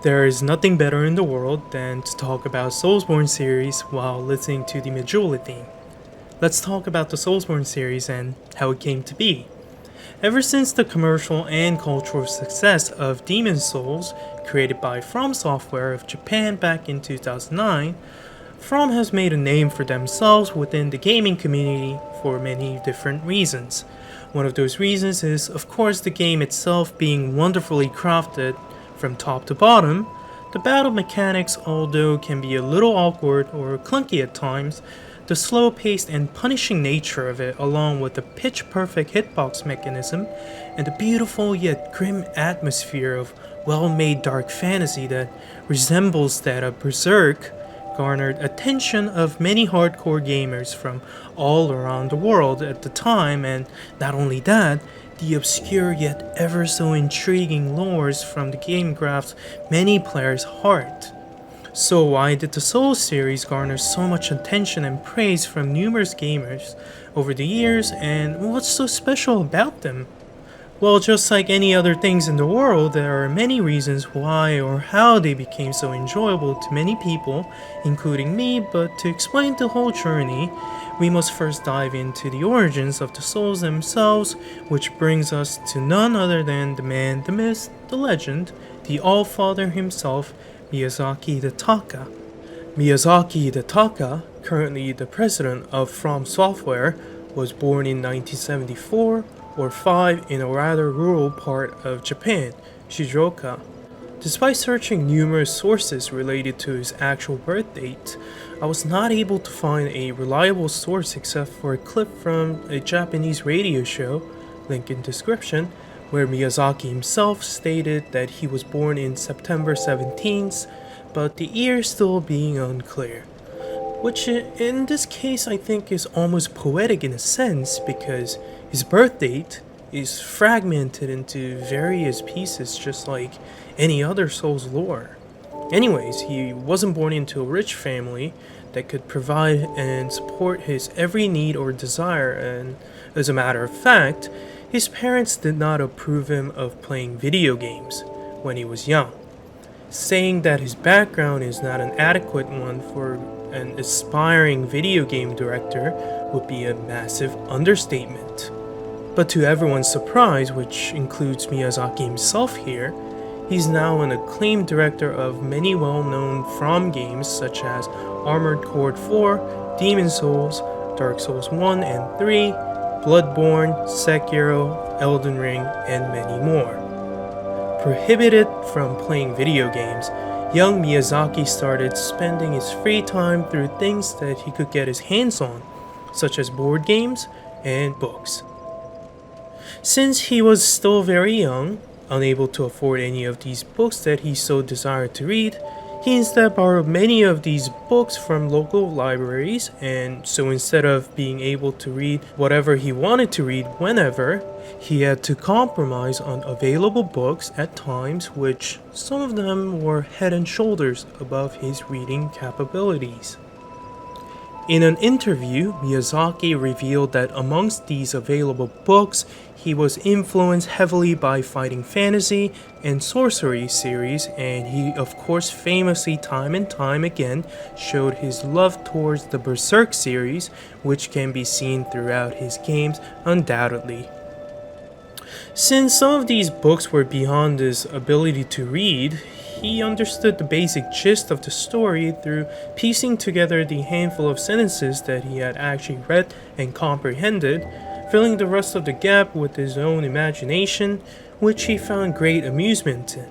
There is nothing better in the world than to talk about Soulsborne series while listening to the Majula theme. Let's talk about the Soulsborne series and how it came to be. Ever since the commercial and cultural success of Demon Souls, created by From Software of Japan back in 2009, From has made a name for themselves within the gaming community for many different reasons. One of those reasons is, of course, the game itself being wonderfully crafted from top to bottom. The battle mechanics, although can be a little awkward or clunky at times, the slow paced and punishing nature of it, along with the pitch perfect hitbox mechanism, and the beautiful yet grim atmosphere of well made dark fantasy that resembles that of Berserk, garnered attention of many hardcore gamers from all around the world at the time, and not only that, the obscure yet ever so intriguing lores from the game grabbed many players' heart. So why did the Souls series garner so much attention and praise from numerous gamers over the years, and what's so special about them? Well, just like any other things in the world, there are many reasons why or how they became so enjoyable to many people, including me, but to explain the whole journey, we must first dive into the origins of the Souls themselves, which brings us to none other than the man, the myth, the legend, the All-Father himself, Miyazaki Hidetaka. Miyazaki Hidetaka, currently the president of From Software, was born in 1974 or 5 in a rather rural part of Japan, Shizuoka. Despite searching numerous sources related to his actual birth date, I was not able to find a reliable source except for a clip from a Japanese radio show, link in description, where Miyazaki himself stated that he was born in September 17th, but the year still being unclear. Which in this case I think is almost poetic in a sense because his birth date is fragmented into various pieces just like any other Souls lore. Anyways, he wasn't born into a rich family that could provide and support his every need or desire, and as a matter of fact, his parents did not approve him of playing video games when he was young, saying that his background is not an adequate one for an aspiring video game director would be a massive understatement. But to everyone's surprise, which includes Miyazaki himself here, he's now an acclaimed director of many well-known From games such as Armored Core 4, Demon Souls, Dark Souls 1 and 3, Bloodborne, Sekiro, Elden Ring, and many more. Prohibited from playing video games, young Miyazaki started spending his free time through things that he could get his hands on, such as board games and books. Since he was still very young, unable to afford any of these books that he so desired to read, he instead borrowed many of these books from local libraries, and so instead of being able to read whatever he wanted to read whenever, he had to compromise on available books at times, which some of them were head and shoulders above his reading capabilities. In an interview, Miyazaki revealed that amongst these available books, he was influenced heavily by fighting fantasy and sorcery series, and he of course famously time and time again showed his love towards the Berserk series, which can be seen throughout his games undoubtedly. Since some of these books were beyond his ability to read, he understood the basic gist of the story through piecing together the handful of sentences that he had actually read and comprehended, filling the rest of the gap with his own imagination, which he found great amusement in.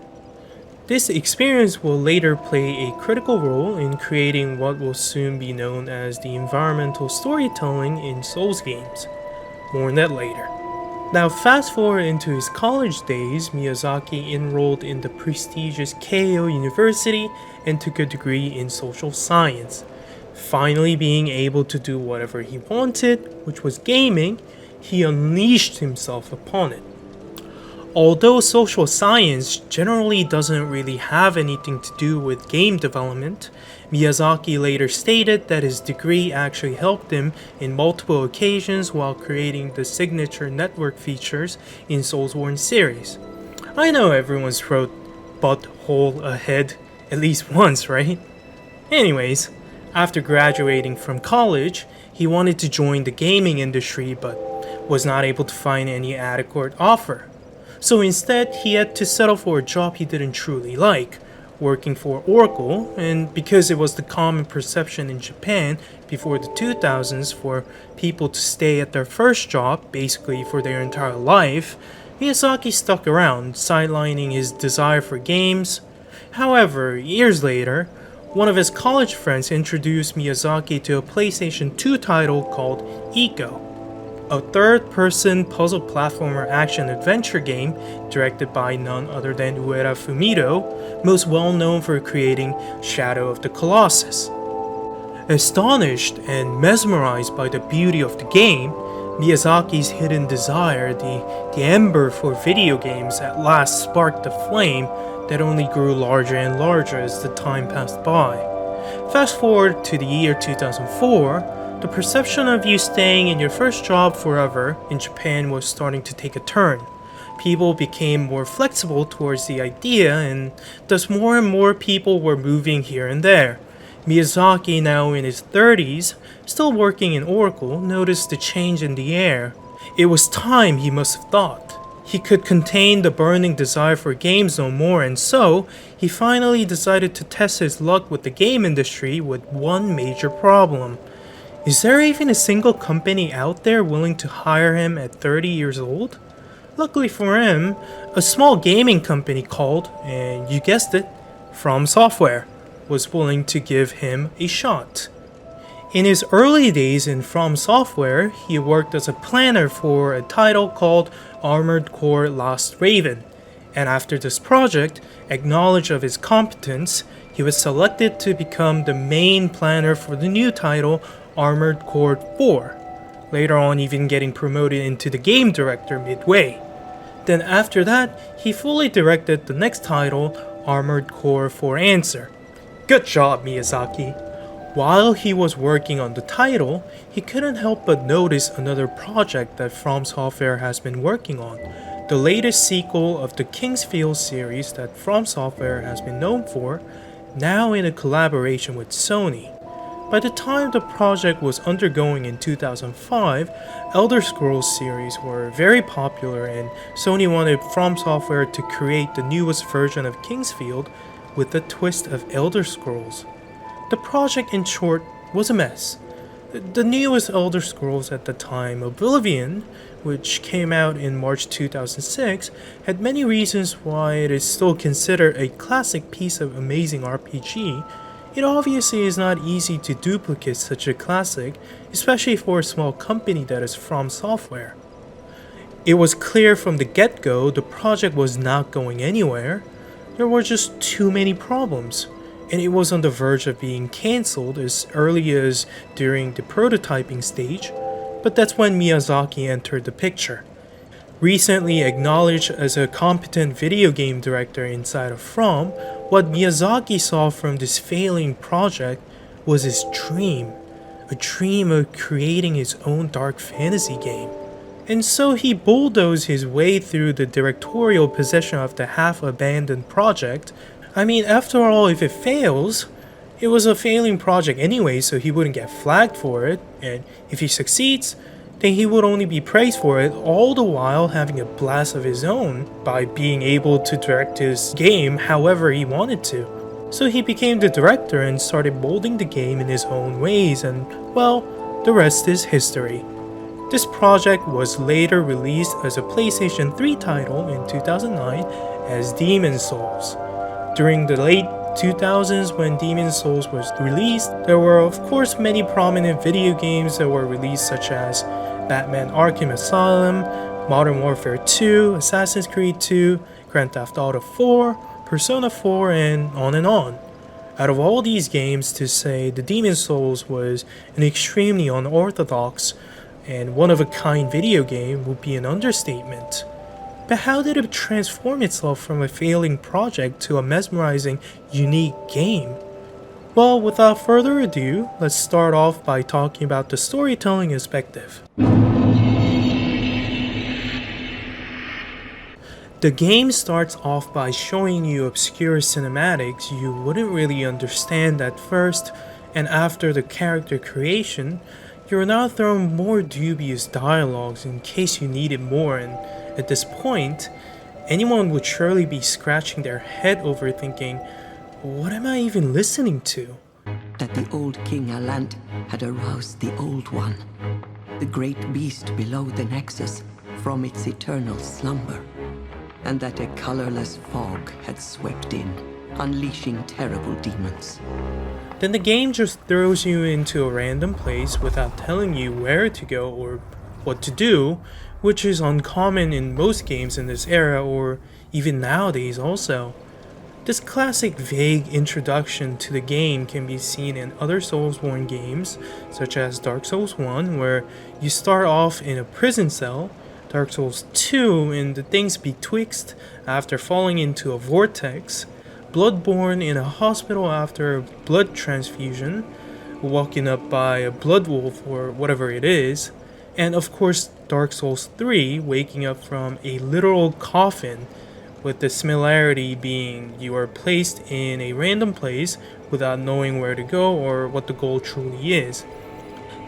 This experience will later play a critical role in creating what will soon be known as the environmental storytelling in Souls games. More on that later. Now fast forward into his college days, Miyazaki enrolled in the prestigious Keio University and took a degree in social science. Finally being able to do whatever he wanted, which was gaming, he unleashed himself upon it. Although social science generally doesn't really have anything to do with game development, Miyazaki later stated that his degree actually helped him in multiple occasions while creating the signature network features in Soulsborne series. I know everyone's throat, but pull ahead at least once, right? Anyways, after graduating from college, he wanted to join the gaming industry but was not able to find any adequate offer. So instead, he had to settle for a job he didn't truly like, working for Oracle, and because it was the common perception in Japan before the 2000s for people to stay at their first job basically for their entire life, Miyazaki stuck around, sidelining his desire for games. However, years later, one of his college friends introduced Miyazaki to a PlayStation 2 title called Ico, a third-person puzzle platformer action-adventure game directed by none other than Ueda Fumito, most well known for creating Shadow of the Colossus. Astonished and mesmerized by the beauty of the game, Miyazaki's hidden desire, the ember for video games, at last sparked a flame that only grew larger and larger as the time passed by. Fast forward to the year 2004, the perception of you staying in your first job forever in Japan was starting to take a turn. People became more flexible towards the idea, and thus more and more people were moving here and there. Miyazaki, now in his 30s, still working in Oracle, noticed the change in the air. It was time, he must have thought. He could contain the burning desire for games no more, and so he finally decided to test his luck with the game industry with one major problem. Is there even a single company out there willing to hire him at 30 years old? Luckily for him, a small gaming company called, and you guessed it, From Software, was willing to give him a shot. In his early days in From Software, he worked as a planner for a title called Armored Core Lost Raven, and after this project, acknowledged of his competence, he was selected to become the main planner for the new title Armored Core 4, later on even getting promoted into the game director midway. Then after that, he fully directed the next title, Armored Core 4 Answer. Good job, Miyazaki! While he was working on the title, he couldn't help but notice another project that From Software has been working on, the latest sequel of the Kingsfield series that From Software has been known for, now in a collaboration with Sony. By the time the project was undergoing in 2005, Elder Scrolls series were very popular and Sony wanted From Software to create the newest version of Kingsfield with a twist of Elder Scrolls. The project, in short, was a mess. The newest Elder Scrolls at the time, Oblivion, which came out in March 2006, had many reasons why it is still considered a classic piece of amazing RPG. It obviously is not easy to duplicate such a classic, especially for a small company that is From Software. It was clear from the get-go the project was not going anywhere. There were just too many problems, and it was on the verge of being cancelled as early as during the prototyping stage, but that's when Miyazaki entered the picture. Recently acknowledged as a competent video game director inside of From, what Miyazaki saw from this failing project was his dream, a dream of creating his own dark fantasy game. And so he bulldozed his way through the directorial possession of the half-abandoned project. I mean, after all, if it fails, it was a failing project anyway, so he wouldn't get flagged for it, and if he succeeds, then he would only be praised for it, all the while having a blast of his own by being able to direct his game however he wanted to. So he became the director and started molding the game in his own ways, and well, the rest is history. This project was later released as a PlayStation 3 title in 2009 as Demon's Souls. During the late 2000s when Demon's Souls was released, there were of course many prominent video games that were released such as Batman Arkham Asylum, Modern Warfare 2, Assassin's Creed 2, Grand Theft Auto 4, Persona 4, and on and on. Out of all these games, to say the Demon's Souls was an extremely unorthodox and one-of-a-kind video game would be an understatement. But how did it transform itself from a failing project to a mesmerizing, unique game? Well, without further ado, let's start off by talking about the storytelling perspective. The The game starts off by showing you obscure cinematics you wouldn't really understand at first, and after the character creation, you're now thrown more dubious dialogues in case you needed more, and at this point, anyone would surely be scratching their head over thinking, what am I even listening to? That the old King Alant had aroused the Old One, the great beast below the Nexus, from its eternal slumber, and that a colorless fog had swept in, unleashing terrible demons. Then the game just throws you into a random place without telling you where to go or what to do, which is uncommon in most games in this era or even nowadays also. This classic vague introduction to the game can be seen in other Soulsborne games, such as Dark Souls 1, where you start off in a prison cell, Dark Souls 2 in the things betwixt after falling into a vortex, Bloodborne in a hospital after a blood transfusion, walking up by a blood wolf or whatever it is, and of course Dark Souls 3 waking up from a literal coffin, with the similarity being you are placed in a random place without knowing where to go or what the goal truly is.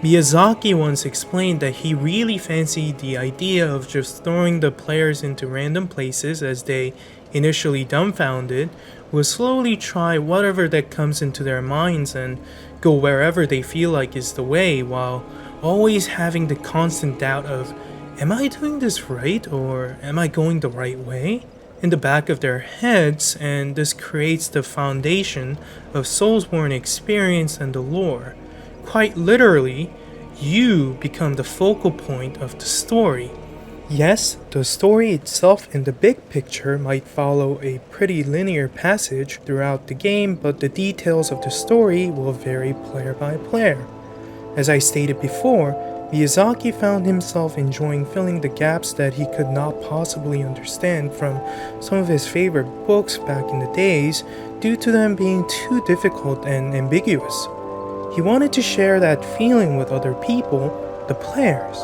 Miyazaki once explained that he really fancied the idea of just throwing the players into random places as they, initially dumbfounded, will slowly try whatever that comes into their minds and go wherever they feel like is the way, while always having the constant doubt of, am I doing this right or am I going the right way? In the back of their heads, and this creates the foundation of Soulsborne experience and the lore. Quite literally, you become the focal point of the story. Yes, the story itself in the big picture might follow a pretty linear passage throughout the game, but the details of the story will vary player by player. As I stated before, Miyazaki found himself enjoying filling the gaps that he could not possibly understand from some of his favorite books back in the days due to them being too difficult and ambiguous. He wanted to share that feeling with other people, the players.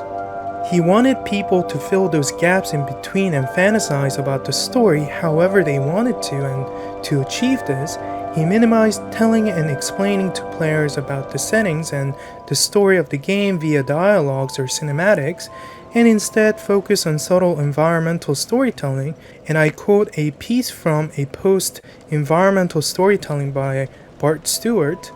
He wanted people to fill those gaps in between and fantasize about the story however they wanted to, and to achieve this, he minimized telling and explaining to players about the settings and the story of the game via dialogues or cinematics, and instead focused on subtle environmental storytelling, and I quote a piece from a post, Environmental Storytelling by Bart Stewart.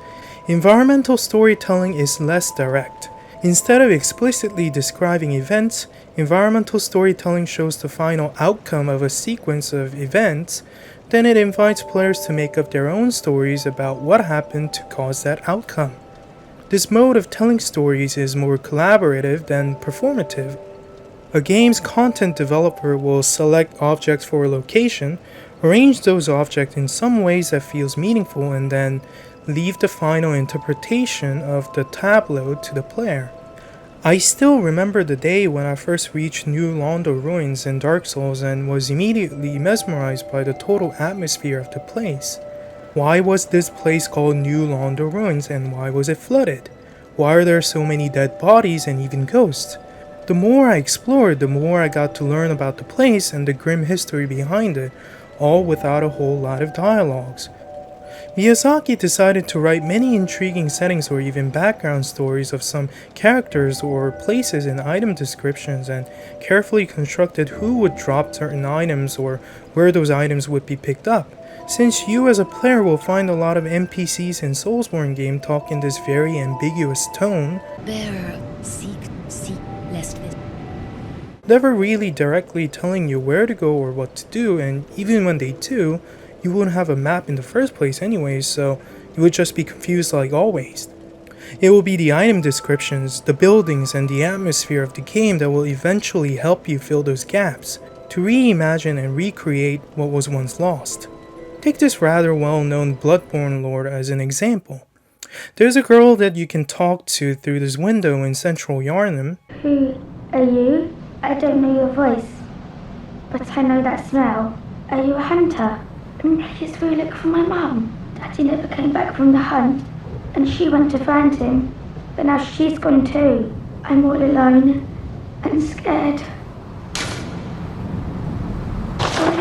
Environmental storytelling is less direct. Instead of explicitly describing events, environmental storytelling shows the final outcome of a sequence of events. Then it invites players to make up their own stories about what happened to cause that outcome. This mode of telling stories is more collaborative than performative. A game's content developer will select objects for a location, arrange those objects in some ways that feels meaningful, and then leave the final interpretation of the tableau to the player. I still remember the day when I first reached New Londo Ruins in Dark Souls and was immediately mesmerized by the total atmosphere of the place. Why was this place called New Londo Ruins, and why was it flooded? Why are there so many dead bodies and even ghosts? The more I explored, the more I got to learn about the place and the grim history behind it, all without a whole lot of dialogues. Miyazaki decided to write many intriguing settings or even background stories of some characters or places in item descriptions, and carefully constructed who would drop certain items or where those items would be picked up. Since you as a player will find a lot of NPCs in Soulsborne game talk in this very ambiguous tone, never really directly telling you where to go or what to do, and even when they do, you wouldn't have a map in the first place anyways, so you would just be confused like always. It will be the item descriptions, the buildings, and the atmosphere of the game that will eventually help you fill those gaps, to reimagine and recreate what was once lost. Take this rather well-known Bloodborne lore as an example. There's a girl that you can talk to through this window in central Yharnam. Who are you? I don't know your voice, but I know that smell. Are you a hunter? Yes, we look for my mum. Daddy never came back from the hunt, and she went to find him, but now she's gone too. I'm all alone and scared. What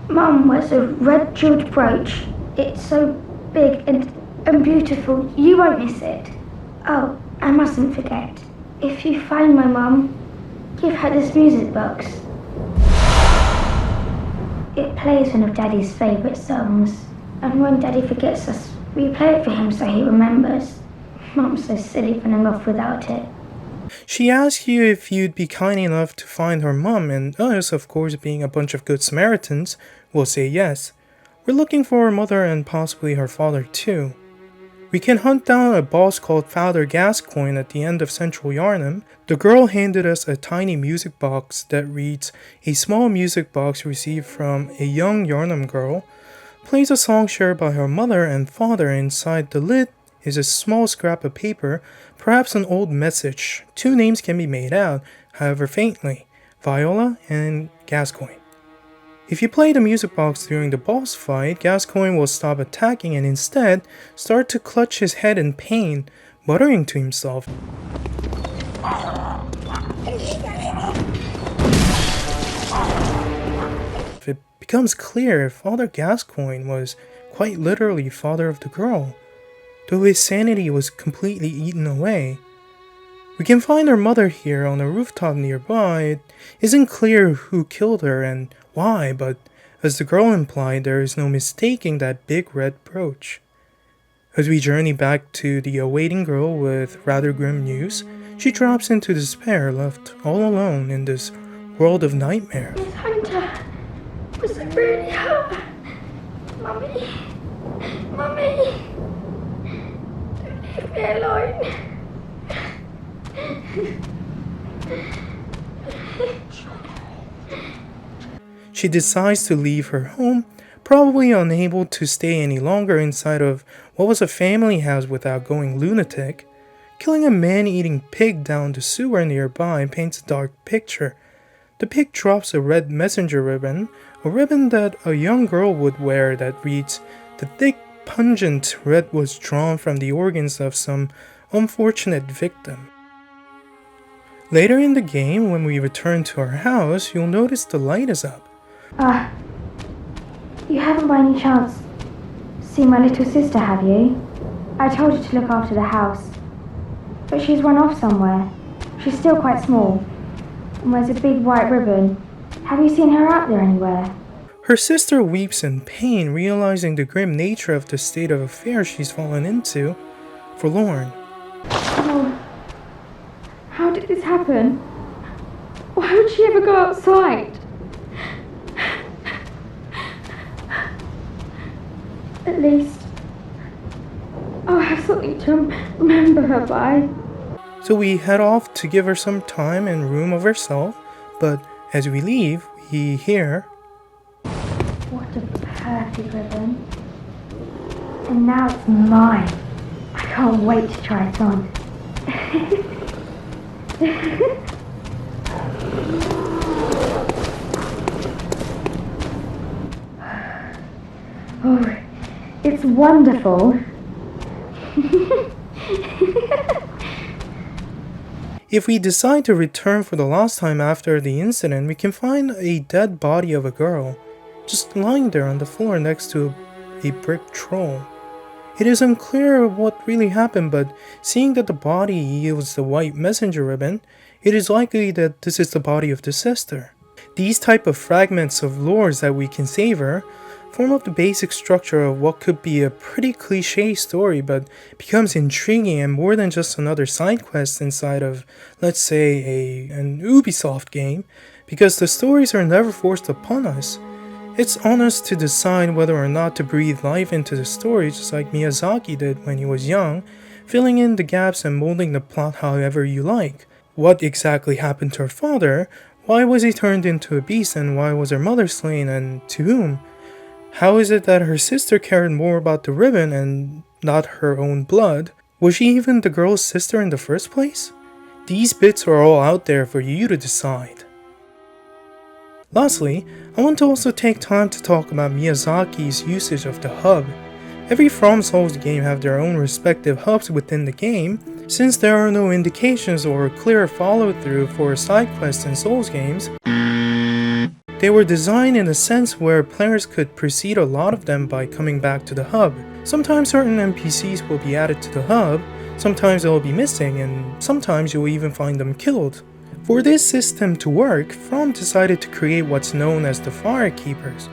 Mum wears a red jeweled brooch. It's so big and beautiful, you won't miss it. Oh, I mustn't forget. If you find my mum, give her this music box. It plays one of Daddy's favourite songs. And when Daddy forgets us, we play it for him so he remembers. Mum's so silly running off without it. She asks you if you'd be kind enough to find her mum, and us, of course, being a bunch of good Samaritans, will say yes. We're looking for her mother and possibly her father too. We can hunt down a boss called Father Gascoigne at the end of Central Yarnum. The girl handed us a tiny music box that reads, "A small music box received from a young Yarnum girl. Plays a song shared by her mother and father. Inside the lid is a small scrap of paper, perhaps an old message. Two names can be made out, however faintly, Viola and Gascoigne. If you play the music box during the boss fight, Gascoigne will stop attacking and instead start to clutch his head in pain, muttering to himself. It becomes clear Father Gascoigne was quite literally father of the girl, though his sanity was completely eaten away. We can find her mother here on a rooftop nearby. It isn't clear who killed her and why, but as the girl implied, there is no mistaking that big red brooch. As we journey back to the awaiting girl with rather grim news, she drops into despair, left all alone in this world of nightmare. Miss Hunter, was it really her? Mummy, Mummy, don't leave me alone. She decides to leave her home, probably unable to stay any longer inside of what was a family house without going lunatic. Killing a man-eating pig down the sewer nearby paints a dark picture. The pig drops a red messenger ribbon, a ribbon that a young girl would wear that reads, "The thick, pungent red was drawn from the organs of some unfortunate victim." Later in the game, when we return to our house, you'll notice the light is up. You haven't by any chance seen my little sister, have you? I told her to look after the house, but she's run off somewhere. She's still quite small, and wears a big white ribbon. Have you seen her out there anywhere? Her sister weeps in pain, realizing the grim nature of the state of affairs she's fallen into. Forlorn. Oh, how did this happen? Why would she ever go outside? At least I'll have something to remember her by. So we head off to give her some time and room of herself, but as we leave, we hear, What a perfect ribbon. And now it's mine. I can't wait to try it on. Oh, it's wonderful. if we decide to return for the last time after the incident, we can find a dead body of a girl, just lying there on the floor next to a brick troll. It is unclear what really happened, but seeing that the body yields the white messenger ribbon, it is likely that this is the body of the sister. These type of fragments of lores that we can savor form up the basic structure of what could be a pretty cliche story but becomes intriguing and more than just another side quest inside of, let's say, an Ubisoft game, because the stories are never forced upon us. It's on us to decide whether or not to breathe life into the story, just like Miyazaki did when he was young, filling in the gaps and molding the plot however you like. What exactly happened to her father? Why was he turned into a beast, and why was her mother slain, and to whom? How is it that her sister cared more about the ribbon and not her own blood? Was she even the girl's sister in the first place? These bits are all out there for you to decide. Lastly, I want to also take time to talk about Miyazaki's usage of the hub. Every From Souls game have their own respective hubs within the game. Since there are no indications or clear follow-through for side quests in Souls games, They were designed in a sense where players could precede a lot of them by coming back to the hub. Sometimes certain NPCs will be added to the hub, sometimes they will be missing, and sometimes you will even find them killed. For this system to work, From decided to create what's known as the Fire Keepers.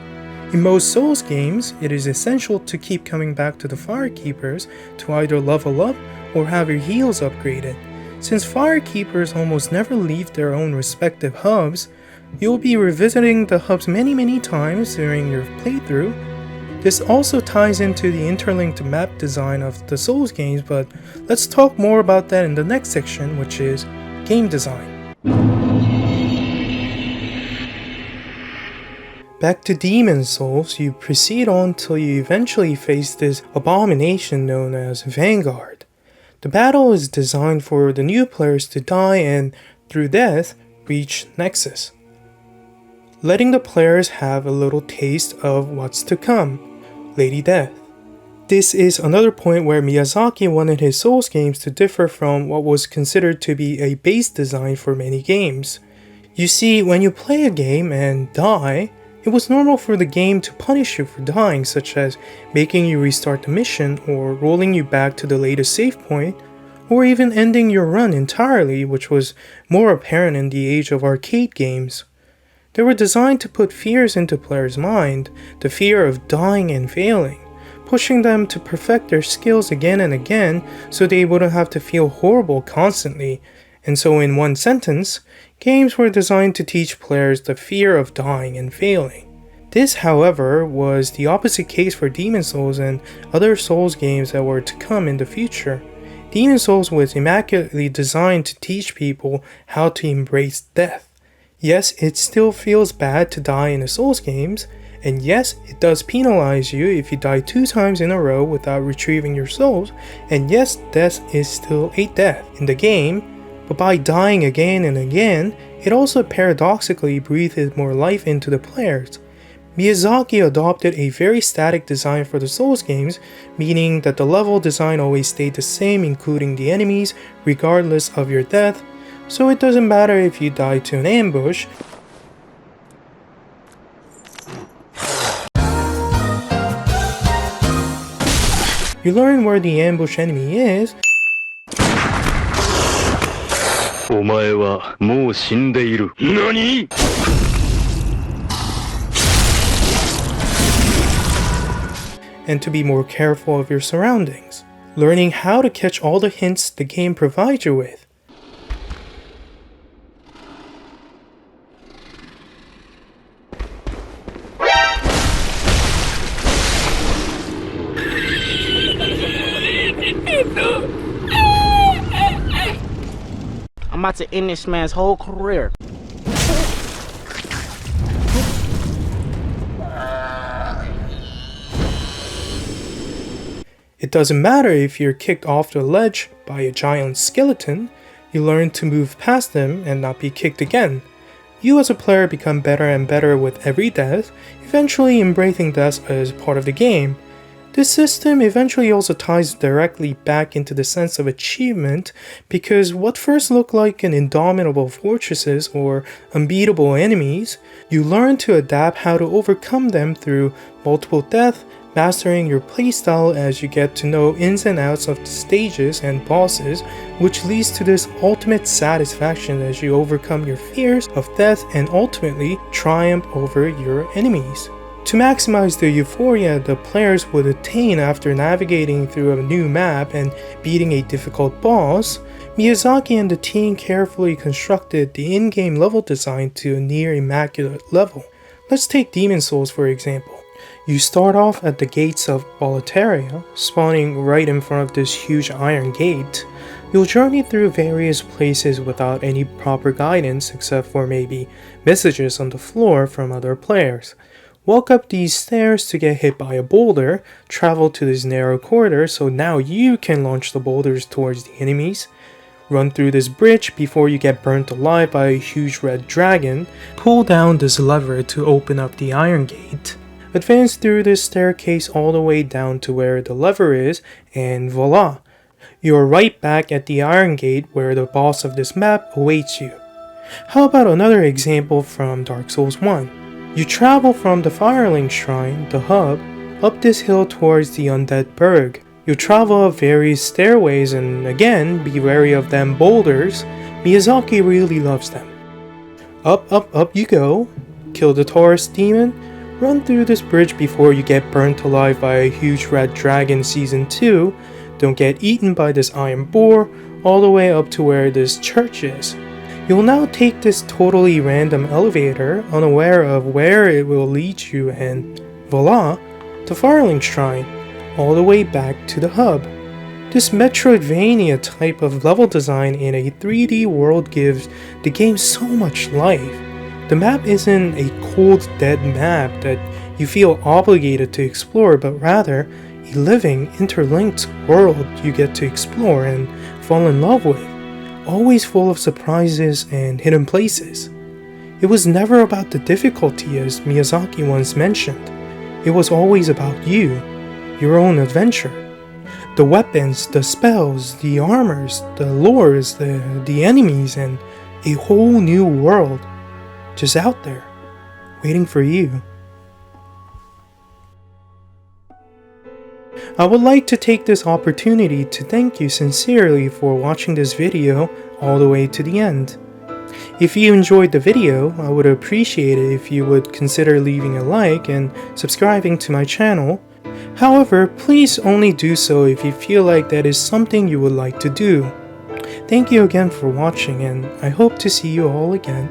In most Souls games, it is essential to keep coming back to the Fire Keepers to either level up or have your heals upgraded. Since Fire Keepers almost never leave their own respective hubs, you'll be revisiting the hubs many times during your playthrough. This also ties into the interlinked map design of the Souls games, but let's talk more about that in the next section, which is game design. Back to Demon Souls, you proceed on till you eventually face this abomination known as Vanguard. The battle is designed for the new players to die and, through death, reach Nexus, letting the players have a little taste of what's to come, Lady Death. This is another point where Miyazaki wanted his Souls games to differ from what was considered to be a base design for many games. You see, when you play a game and die, it was normal for the game to punish you for dying, such as making you restart the mission or rolling you back to the latest save point, or even ending your run entirely, which was more apparent in the age of arcade games. They were designed to put fears into players' mind, the fear of dying and failing, pushing them to perfect their skills again and again so they wouldn't have to feel horrible constantly. And so in one sentence, games were designed to teach players the fear of dying and failing. This, however, was the opposite case for Demon Souls and other Souls games that were to come in the future. Demon Souls was immaculately designed to teach people how to embrace death. Yes, it still feels bad to die in the Souls games, and yes, it does penalize you if you die 2 times in a row without retrieving your souls, and yes, death is still a death in the game, but by dying again and again, it also paradoxically breathed more life into the players. Miyazaki adopted a very static design for the Souls games, meaning that the level design always stayed the same, including the enemies, regardless of your death, so it doesn't matter if you die to an ambush. You learn where the ambush enemy is, お前はもう死んでいる。何? and to be more careful of your surroundings, learning how to catch all the hints the game provides you with. I'm about to end this man's whole career. It doesn't matter if you're kicked off the ledge by a giant skeleton, you learn to move past them and not be kicked again. You as a player become better and better with every death, eventually embracing death as part of the game. This system eventually also ties directly back into the sense of achievement, because what first looked like an indomitable fortresses or unbeatable enemies, you learn to adapt how to overcome them through multiple deaths, mastering your playstyle as you get to know ins and outs of the stages and bosses, which leads to this ultimate satisfaction as you overcome your fears of death and ultimately triumph over your enemies. To maximize the euphoria the players would attain after navigating through a new map and beating a difficult boss, Miyazaki and the team carefully constructed the in-game level design to a near immaculate level. Let's take Demon Souls for example. You start off at the gates of Boletaria, spawning right in front of this huge iron gate. You'll journey through various places without any proper guidance except for maybe messages on the floor from other players. Walk up these stairs to get hit by a boulder, travel to this narrow corridor so now you can launch the boulders towards the enemies, run through this bridge before you get burnt alive by a huge red dragon, pull down this lever to open up the iron gate, advance through this staircase all the way down to where the lever is, and voila! You're right back at the iron gate where the boss of this map awaits you. How about another example from Dark Souls 1? You travel from the Firelink Shrine, the hub, up this hill towards the Undead Berg. You'll travel up various stairways and again, be wary of them boulders. Miyazaki really loves them. Up you go. Kill the Taurus demon. Run through this bridge before you get burnt alive by a huge red dragon season 2. Don't get eaten by this iron boar, all the way up to where this church is. You'll now take this totally random elevator, unaware of where it will lead you, and voila, the Firelink Shrine, all the way back to the hub. This Metroidvania type of level design in a 3D world gives the game so much life. The map isn't a cold, dead map that you feel obligated to explore, but rather a living, interlinked world you get to explore and fall in love with, always full of surprises and hidden places. It was never about the difficulty, as Miyazaki once mentioned. It was always about you, your own adventure. The weapons, the spells, the armors, the lures, the enemies, and a whole new world just out there, waiting for you. I would like to take this opportunity to thank you sincerely for watching this video all the way to the end. If you enjoyed the video, I would appreciate it if you would consider leaving a like and subscribing to my channel. However, please only do so if you feel like that is something you would like to do. Thank you again for watching, and I hope to see you all again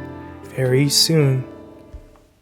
very soon.